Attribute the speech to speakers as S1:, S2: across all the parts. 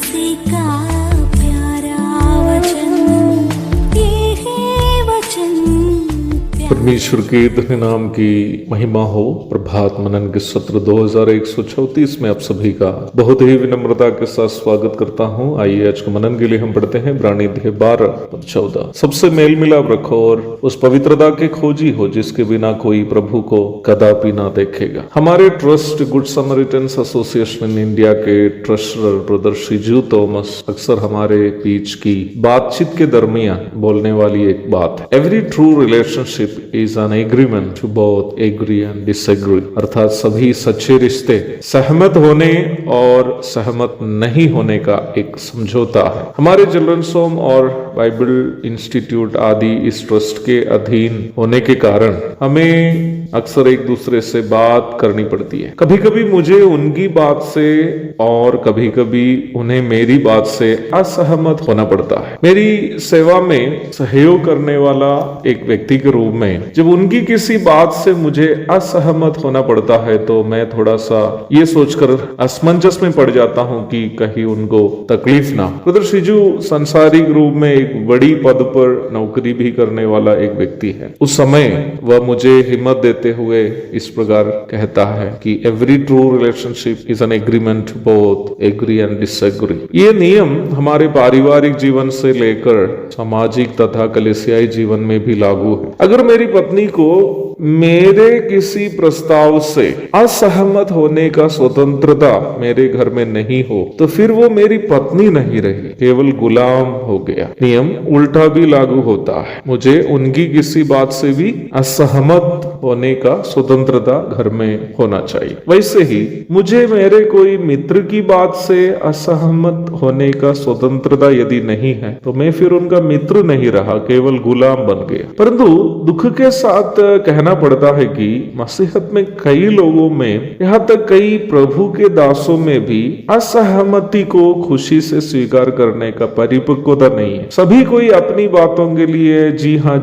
S1: प्यासे का प्यारा वचन, ये है वचन।
S2: परमेश्वर के धन्य नाम की महिमा हो। प्रभात मनन के सत्र 2134 में आप सभी का बहुत ही विनम्रता के साथ स्वागत करता हूं। आइए आज के मनन के लिए हम पढ़ते हैं इब्रानी 12:14। सबसे मेल मिलाप रखो और उस पवित्रता के खोजी हो जिसके बिना कोई प्रभु को कदापि ना देखेगा। हमारे ट्रस्ट गुड समरिटन्स एसोसिएशन इंडिया के ट्रस्टर ब्रदर शिजू थॉमस अक्सर हमारे बीच की बातचीत के दरमियान बोलने वाली एक बात, every true relationship is an agreement to both agree and disagree. अर्थात सभी सच्चे रिश्ते सहमत होने और सहमत नहीं होने का एक समझौता है। हमारे चिल्ड्रंस होम और बाइबल इंस्टीट्यूट आदि इस ट्रस्ट के अधीन होने के कारण हमें अक्सर एक दूसरे से बात करनी पड़ती है। कभी कभी मुझे उनकी बात से और कभी कभी उन्हें मेरी बात से असहमत होना पड़ता है। मेरी सेवा में सहयोग करने वाला एक व्यक्ति के रूप में जब उनकी किसी बात से मुझे असहमत होना पड़ता है तो मैं थोड़ा सा ये सोचकर असमंजस में पड़ जाता हूँ कि कहीं उनको तकलीफ ना। ब्रदर शिजू संसारिक रूप में एक बड़ी पद पर नौकरी भी करने वाला एक व्यक्ति है। उस समय वह मुझे हिम्मत देते हुए इस प्रकार कहता है कि every true relationship is an agreement both agree and disagree. ये नियम हमारे पारिवारिक जीवन से लेकर सामाजिक तथा कलीसियाई जीवन में भी लागू है। अगर मेरी पत्नी को मेरे किसी प्रस्ताव से असहमत होने का स्वतंत्रता मेरे घर में नहीं हो तो फिर वो मेरी पत्नी नहीं रही, केवल गुलाम हो गया। नियम उल्टा भी लागू होता है। मुझे उनकी किसी बात से भी असहमत होने का स्वतंत्रता घर में होना चाहिए। वैसे ही मुझे मेरे कोई मित्र की बात से असहमत होने का स्वतंत्रता यदि नहीं है तो मैं फिर उनका मित्र नहीं रहा, केवल गुलाम बन गया। परंतु दुख के साथ कहना पड़ता है कि मसीहत में कई लोगों में, यहाँ तक कई प्रभु के दासों में भी असहमति को खुशी से स्वीकार करने का परिपक्वता नहीं है। सभी कोई अपनी बातों के लिए जी हाँ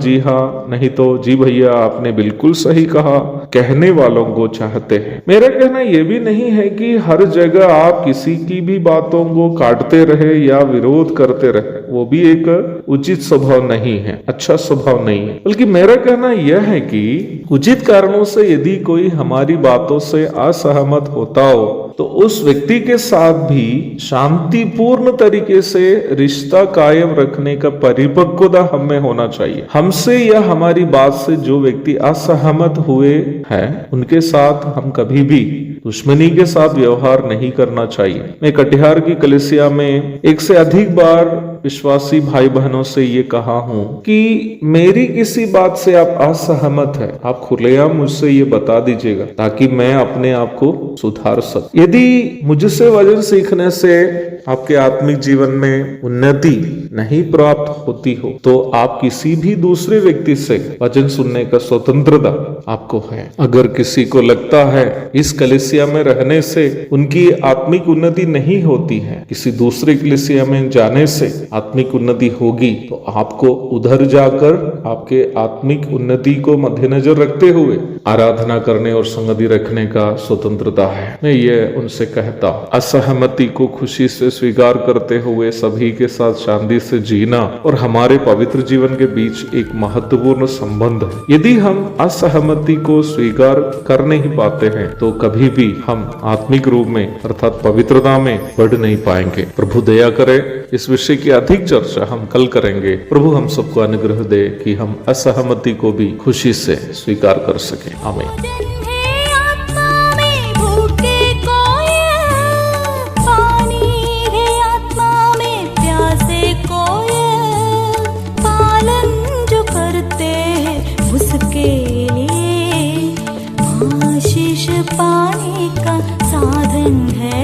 S2: नहीं तो जी भैया आपने बिल्कुल सही कहा कहने वालों को चाहते हैं। मेरा कहना यह भी नहीं है कि हर जगह आप किसी की भी बातों को काटते रहे या विरोध करते रहे, वो भी एक उचित स्वभाव नहीं है, अच्छा स्वभाव नहीं है। बल्कि मेरा कहना यह है कि उचित कारणों से यदि कोई हमारी बातों से असहमत होता हो तो उस व्यक्ति के साथ भी शांतिपूर्ण तरीके से रिश्ता कायम रखने का परिपक्वता हमें होना चाहिए। हमसे या हमारी बात से जो व्यक्ति असहमत हुए हैं उनके साथ हम कभी भी दुश्मनी के साथ व्यवहार नहीं करना चाहिए। मैं कटिहार की कलीसिया में एक से अधिक बार विश्वासी भाई बहनों से ये कहा हूं कि मेरी किसी बात से आप असहमत है, आप खुलेआम मुझसे ये बता दीजिएगा ताकि मैं अपने आप को सुधार सकूं। यदि मुझसे वचन सीखने से आपके आत्मिक जीवन में उन्नति नहीं प्राप्त होती हो तो आप किसी भी दूसरे व्यक्ति से वचन सुनने का स्वतंत्रता आपको है। अगर किसी को लगता है इस कलीसिया में रहने से उनकी आत्मिक उन्नति नहीं होती है, किसी दूसरे कलीसिया में जाने से आत्मिक उन्नति होगी, तो आपको उधर जाकर आपके आत्मिक उन्नति को मद्देनजर रखते हुए आराधना करने और संगति रखने का स्वतंत्रता है। मैं ये उनसे कहता हूँ, असहमति को खुशी से स्वीकार करते हुए सभी के साथ शांति से जीना और हमारे पवित्र जीवन के बीच एक महत्वपूर्ण संबंध है। यदि हम असहमति को स्वीकार कर नहीं पाते हैं तो कभी भी हम आत्मिक रूप में अर्थात पवित्रता में बढ़ नहीं पाएंगे। प्रभु दया करे। इस विषय की अधिक चर्चा हम कल करेंगे। प्रभु हम सबको अनुग्रह दे कि हम असहमति को भी खुशी से स्वीकार कर सकें। आमीन।
S1: पाने का साधन है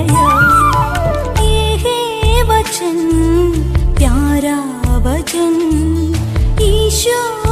S1: ये है वचन, प्यारा वचन ईशो।